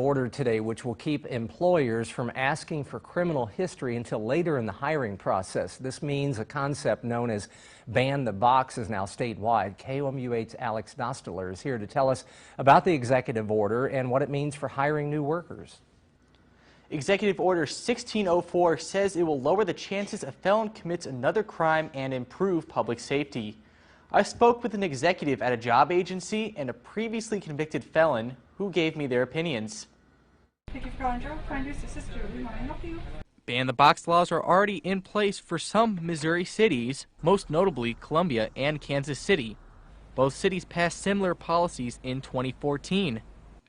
Order today, which will keep employers from asking for criminal history until later in the hiring process. This means a concept known as ban the box is now statewide. KOMU8's Alex Nosteler is here to tell us about the executive order and what it means for hiring new workers. Executive Order 1604 says it will lower the chances a felon commits another crime and improve public safety. I spoke with an executive at a job agency and a previously convicted felon who gave me their opinions. Thank you for calling Job Finders. This is Julie. How may I help you? Ban the box laws are already in place for some Missouri cities, most notably Columbia and Kansas City. Both cities passed similar policies in 2014.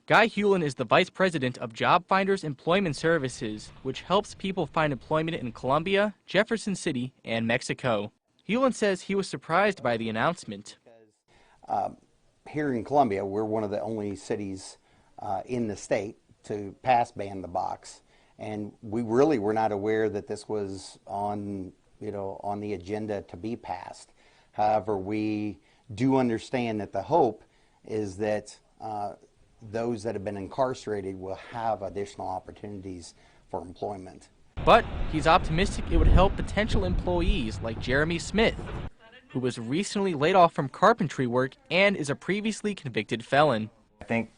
Guy Hewlin is the vice president of Job Finders Employment Services, which helps people find employment in Columbia, Jefferson City, and Mexico. Hewlin says he was surprised by the announcement. Here in Columbia, we're one of the only cities in the state to pass ban the box, and we really were not aware that this was on the agenda to be passed. However, we do understand that the hope is that those that have been incarcerated will have additional opportunities for employment. But he's optimistic it would help potential employees like Jeremy Smith, who was recently laid off from carpentry work and is a previously convicted felon. I think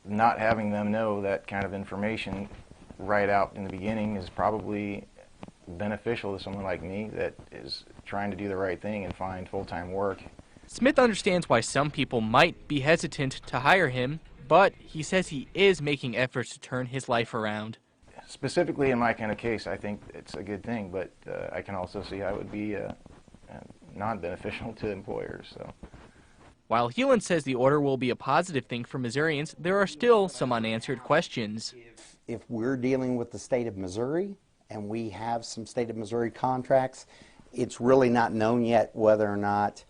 not having them know that kind of information right out in the beginning is probably beneficial to someone like me that is trying to do the right thing and find full-time work. Smith understands why some people might be hesitant to hire him, but he says he is making efforts to turn his life around. Specifically in my kind of case, I think it's a good thing, but I can also see how it would be non-beneficial to employers. So. While Hewlin says the order will be a positive thing for Missourians, there are still some unanswered questions. If we're dealing with the state of Missouri and we have some state of Missouri contracts, it's really not known yet whether or not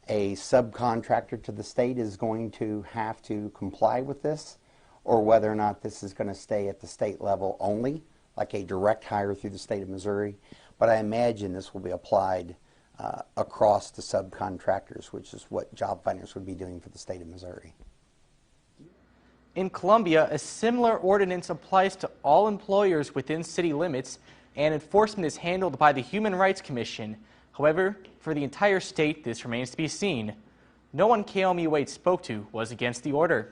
a subcontractor to the state is going to have to comply with this, or whether or not this is going to stay at the state level only, like a direct hire through the state of Missouri. But I imagine this will be applied across the subcontractors, which is what Job Finders would be doing for the state of Missouri. In Columbia, a similar ordinance applies to all employers within city limits, and enforcement is handled by the Human Rights Commission. However, for the entire state, this remains to be seen. No one KOMU8 spoke to was against the order.